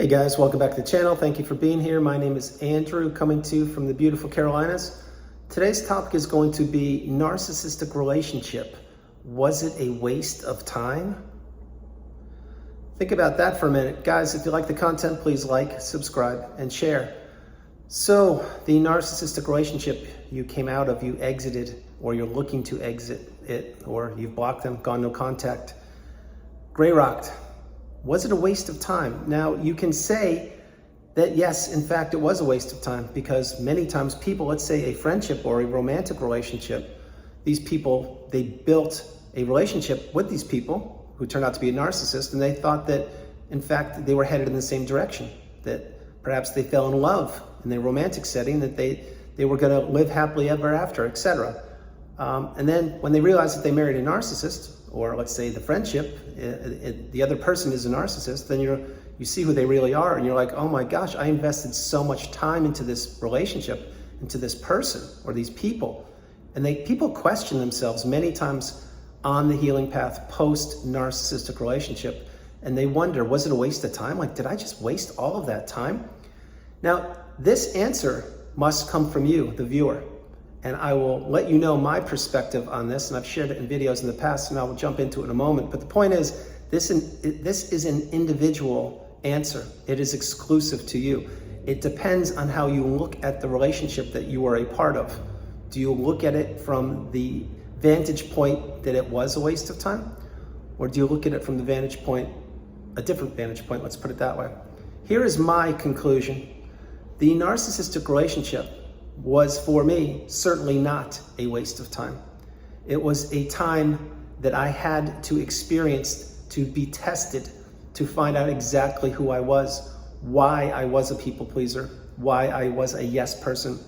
Hey guys, welcome back to the channel. Thank you for being here. My name is Andrew, coming to you from the beautiful Carolinas. Today's topic is going to be narcissistic relationship. Was it a waste of time? Think about that for a minute. Guys, if you like the content, please like, subscribe, and share. So, the narcissistic relationship you came out of, you exited, or you're looking to exit it, or you've blocked them, gone no contact, gray rocked. Was it a waste of time? Now, you can say that yes, in fact, it was a waste of time, because many times people, let's say a friendship or a romantic relationship, these people, they built a relationship with these people who turned out to be a narcissist, and they thought that, in fact, they were headed in the same direction, that perhaps they fell in love in a romantic setting, that they were going to live happily ever after, etc. And then when they realized that they married a narcissist, or let's say the friendship, the other person is a narcissist, then you see who they really are, and you're like, oh my gosh, I invested so much time into this relationship, into this person or these people. And people question themselves many times on the healing path post-narcissistic relationship, and they wonder, was it a waste of time? Like, did I just waste all of that time? Now, this answer must come from you, the viewer. And I will let you know my perspective on this, and I've shared it in videos in the past, and I will jump into it in a moment. But the point is, this is an individual answer. It is exclusive to you. It depends on how you look at the relationship that you are a part of. Do you look at it from the vantage point that it was a waste of time? Or do you look at it from the vantage point, a different vantage point, let's put it that way. Here is my conclusion. The narcissistic relationship was, for me, certainly not a waste of time. It was a time that I had to experience, to be tested, to find out exactly who I was, why I was a people pleaser, why I was a yes person,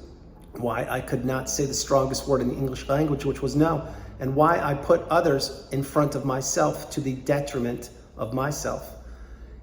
why I could not say the strongest word in the English language, which was no, and why I put others in front of myself to the detriment of myself.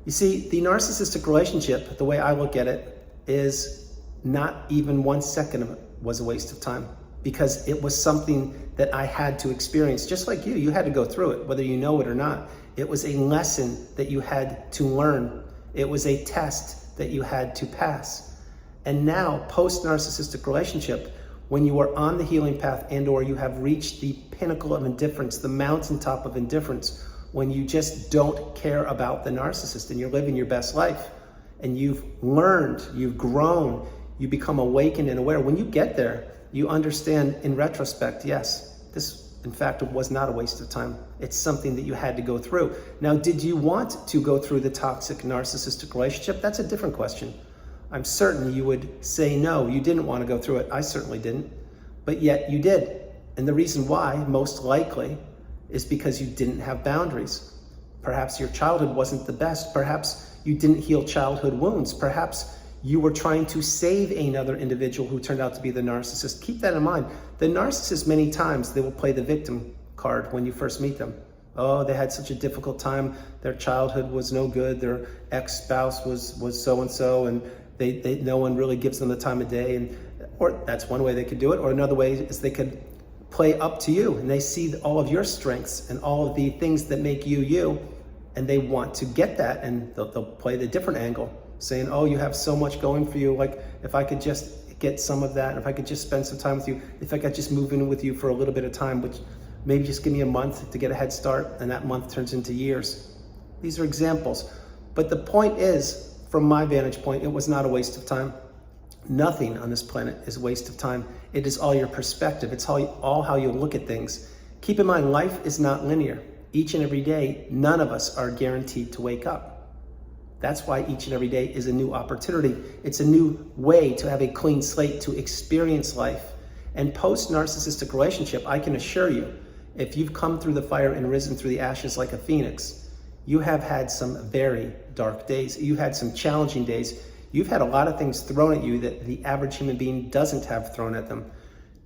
You see, the narcissistic relationship, the way I look at it, is not even 1 second of it was a waste of time, because it was something that I had to experience. Just like you had to go through it, whether you know it or not. It was a lesson that you had to learn. It was a test that you had to pass. And now, post-narcissistic relationship, when you are on the healing path and or you have reached the pinnacle of indifference, the mountaintop of indifference, when you just don't care about the narcissist and you're living your best life, and you've learned, you've grown, you become awakened and aware. When you get there, you understand in retrospect, yes, this in fact was not a waste of time. It's something that you had to go through. Now, did you want to go through the toxic narcissistic relationship? That's a different question. I'm certain you would say no, you didn't want to go through it. I certainly didn't, but yet you did. And the reason why, most likely, is because you didn't have boundaries. Perhaps your childhood wasn't the best. Perhaps you didn't heal childhood wounds. Perhaps you were trying to save another individual who turned out to be the narcissist. Keep that in mind. The narcissist, many times, they will play the victim card when you first meet them. Oh, they had such a difficult time. Their childhood was no good. Their ex-spouse was so-and-so, and no one really gives them the time of day. Or that's one way they could do it. Or another way is they could play up to you, and they see all of your strengths and all of the things that make you you, and they want to get that, and they'll play the different angle, saying, oh, you have so much going for you. Like, if I could just get some of that, if I could just spend some time with you, if I could just move in with you for a little bit of time, which maybe just give me a month to get a head start, and that month turns into years. These are examples. But the point is, from my vantage point, it was not a waste of time. Nothing on this planet is a waste of time. It is all your perspective. It's all how you look at things. Keep in mind, life is not linear. Each and every day, none of us are guaranteed to wake up. That's why each and every day is a new opportunity. It's a new way to have a clean slate to experience life. And post-narcissistic relationship, I can assure you, if you've come through the fire and risen through the ashes like a phoenix, you have had some very dark days. You've had some challenging days. You've had a lot of things thrown at you that the average human being doesn't have thrown at them.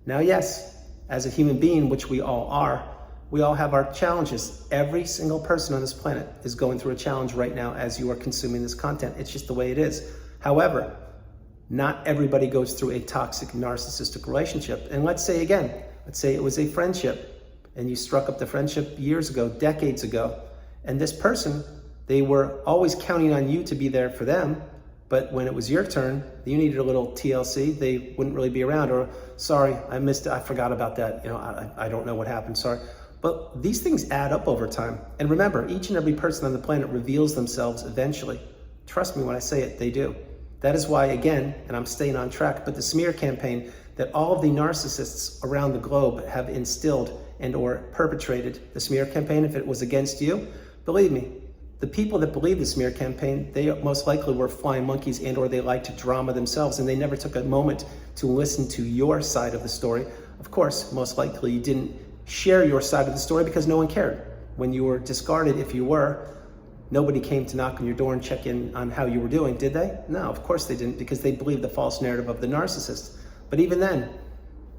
Now, yes, as a human being, which we all are, we all have our challenges. Every single person on this planet is going through a challenge right now as you are consuming this content. It's just the way it is. However, not everybody goes through a toxic narcissistic relationship. And let's say it was a friendship, and you struck up the friendship years ago, decades ago, and this person They were always counting on you to be there for them, but when it was your turn, you needed a little TLC, they wouldn't really be around, or sorry, I missed it, I forgot about that, I don't know what happened, sorry. But these things add up over time. And remember, each and every person on the planet reveals themselves eventually. Trust me when I say it, they do. That is why, again, and I'm staying on track, but the smear campaign that all of the narcissists around the globe have instilled and or perpetrated, the smear campaign, if it was against you, believe me, the people that believe the smear campaign, they most likely were flying monkeys and or they like to drama themselves, and they never took a moment to listen to your side of the story. Of course, most likely you didn't share your side of the story because no one cared. When you were discarded, if you were, nobody came to knock on your door and check in on how you were doing, did they? No, of course they didn't, because they believed the false narrative of the narcissist. But even then,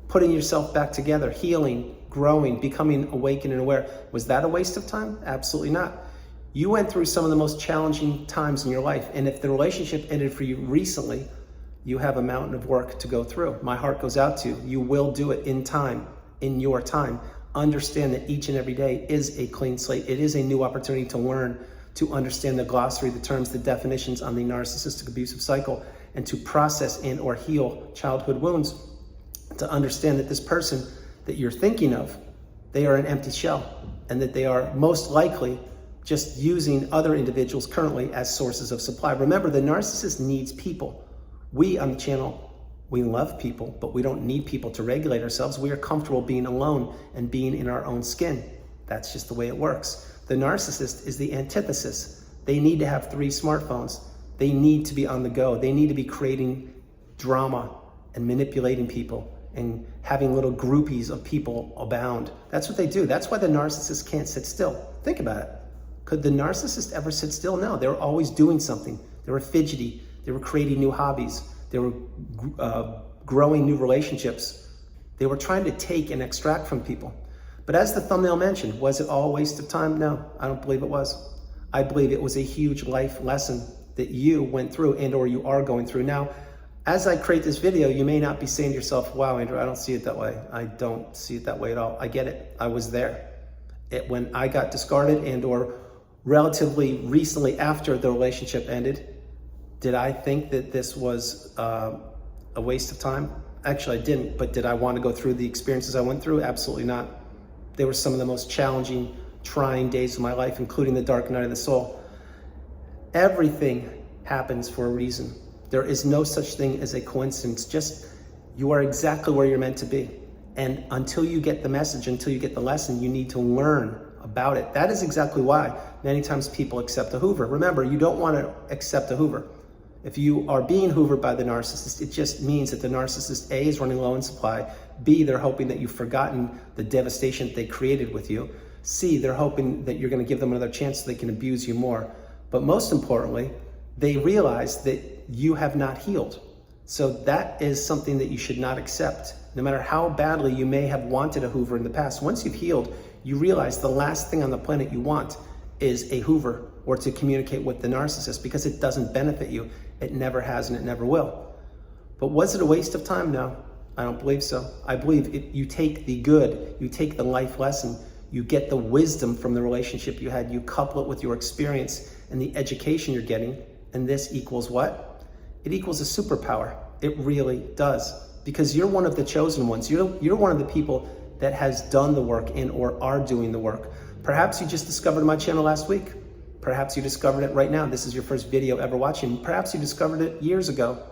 putting yourself back together, healing, growing, becoming awakened and aware, was that a waste of time? Absolutely not. You went through some of the most challenging times in your life, and if the relationship ended for you recently, you have a mountain of work to go through. My heart goes out to you. You will do it in time, in your time. Understand that each and every day is a clean slate. It is a new opportunity to learn, to understand the glossary, the terms, the definitions on the narcissistic abusive cycle, and to process and or heal childhood wounds, to understand that this person that you're thinking of, they are an empty shell, and that they are most likely just using other individuals currently as sources of supply. Remember, the narcissist needs people. We on the channel, we love people, but we don't need people to regulate ourselves. We are comfortable being alone and being in our own skin. That's just the way it works. The narcissist is the antithesis. They need to have 3 smartphones. They need to be on the go. They need to be creating drama and manipulating people and having little groupies of people abound. That's what they do. That's why the narcissist can't sit still. Think about it. Could the narcissist ever sit still? No, they were always doing something. They were fidgety. They were creating new hobbies. They were growing new relationships. They were trying to take and extract from people. But as the thumbnail mentioned, was it all a waste of time? No, I don't believe it was. I believe it was a huge life lesson that you went through and or you are going through. Now, as I create this video, you may not be saying to yourself, wow, Andrew, I don't see it that way. I don't see it that way at all. I get it. I was there. When I got discarded and or relatively recently after the relationship ended, did I think that this was a waste of time? Actually, I didn't, but did I want to go through the experiences I went through? Absolutely not. They were some of the most challenging, trying days of my life, including the dark night of the soul. Everything happens for a reason. There is no such thing as a coincidence. Just, you are exactly where you're meant to be. And until you get the message, until you get the lesson, you need to learn about it. That is exactly why many times people accept a Hoover. Remember, you don't want to accept a Hoover. If you are being hoovered by the narcissist, it just means that the narcissist, A, is running low in supply, B, they're hoping that you've forgotten the devastation that they created with you, C, they're hoping that you're going to give them another chance so they can abuse you more. But most importantly, they realize that you have not healed. So that is something that you should not accept. No matter how badly you may have wanted a Hoover in the past, once you've healed, you realize the last thing on the planet you want is a Hoover or to communicate with the narcissist, because it doesn't benefit you. It never has and it never will. But was it a waste of time? No, I don't believe so. I believe you take the good, you take the life lesson, you get the wisdom from the relationship you had, you couple it with your experience and the education you're getting, and this equals what? It equals a superpower. It really does. Because you're one of the chosen ones. You're one of the people that has done the work and or are doing the work. Perhaps you just discovered my channel last week. Perhaps you discovered it right now. This is your first video ever watching. Perhaps you discovered it years ago.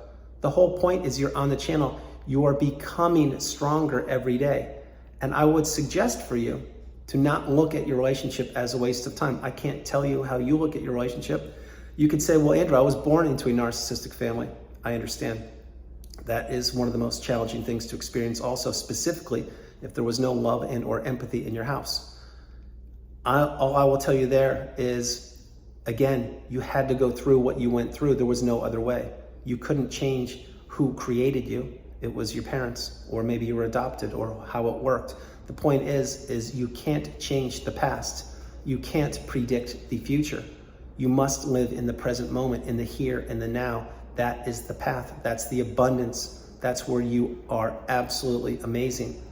The whole point is you're on the channel. You are becoming stronger every day. And I would suggest for you to not look at your relationship as a waste of time. I can't tell you how you look at your relationship. You could say, well, Andrew, I was born into a narcissistic family. I understand. That is one of the most challenging things to experience also, specifically if there was no love and or empathy in your house. All I will tell you there is, again, you had to go through what you went through. There was no other way. You couldn't change who created you. It was your parents, or maybe you were adopted, or how it worked. The point is you can't change the past. You can't predict the future. You must live in the present moment, in the here and the now. That is the path. That's the abundance. That's where you are absolutely amazing.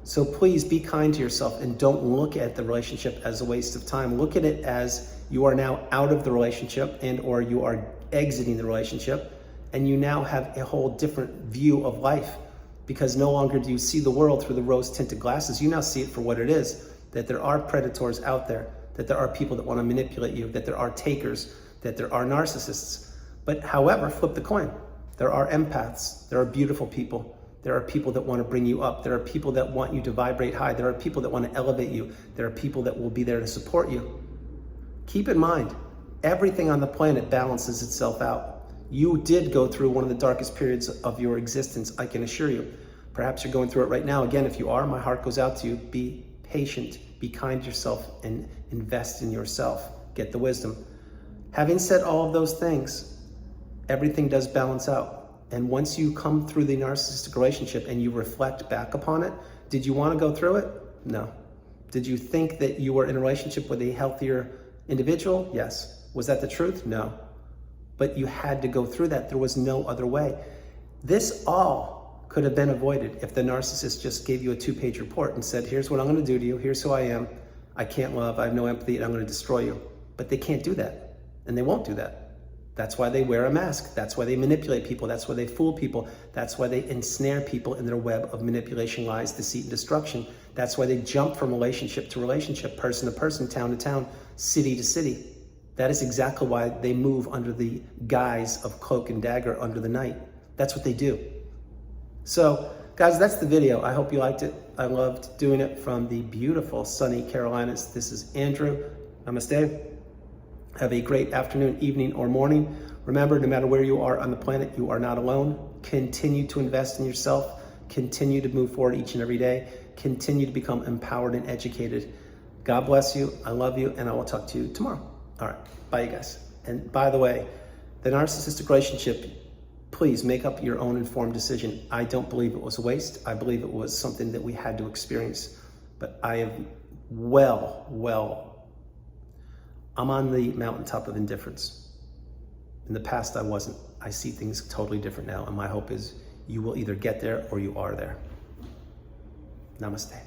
So please be kind to yourself and don't look at the relationship as a waste of time. Look at it as you are now out of the relationship and or you are exiting the relationship, and you now have a whole different view of life, because no longer do you see the world through the rose-tinted glasses. You now see it for what it is, that there are predators out there, that there are people that want to manipulate you, that there are takers, that there are narcissists. But however, flip the coin. There are empaths, there are beautiful people, there are people that want to bring you up, there are people that want you to vibrate high, there are people that want to elevate you, there are people that will be there to support you. Keep in mind, everything on the planet balances itself out. You did go through one of the darkest periods of your existence, I can assure you. Perhaps you're going through it right now. Again, if you are, my heart goes out to you. Be patient, be kind to yourself, and invest in yourself. Get the wisdom. Having said all of those things, everything does balance out. And once you come through the narcissistic relationship and you reflect back upon it, did you want to go through it? No. Did you think that you were in a relationship with a healthier individual? Yes. Was that the truth? No. But you had to go through that. There was no other way. This all could have been avoided if the narcissist just gave you a 2-page report and said, here's what I'm going to do to you. Here's who I am. I can't love. I have no empathy, and I'm going to destroy you. But they can't do that. And they won't do that. That's why they wear a mask. That's why they manipulate people. That's why they fool people. That's why they ensnare people in their web of manipulation, lies, deceit, and destruction. That's why they jump from relationship to relationship, person to person, town to town, city to city. That is exactly why they move under the guise of cloak and dagger under the night. That's what they do. So, guys, that's the video. I hope you liked it. I loved doing it from the beautiful sunny Carolinas. This is Andrew. Namaste. Have a great afternoon, evening, or morning. Remember, no matter where you are on the planet, you are not alone. Continue to invest in yourself. Continue to move forward each and every day. Continue to become empowered and educated. God bless you. I love you, and I will talk to you tomorrow. All right, bye you guys. And by the way, the narcissistic relationship, please make up your own informed decision. I don't believe it was a waste. I believe it was something that we had to experience. But I am I'm on the mountaintop of indifference. In the past, I wasn't. I see things totally different now. And my hope is you will either get there or you are there. Namaste.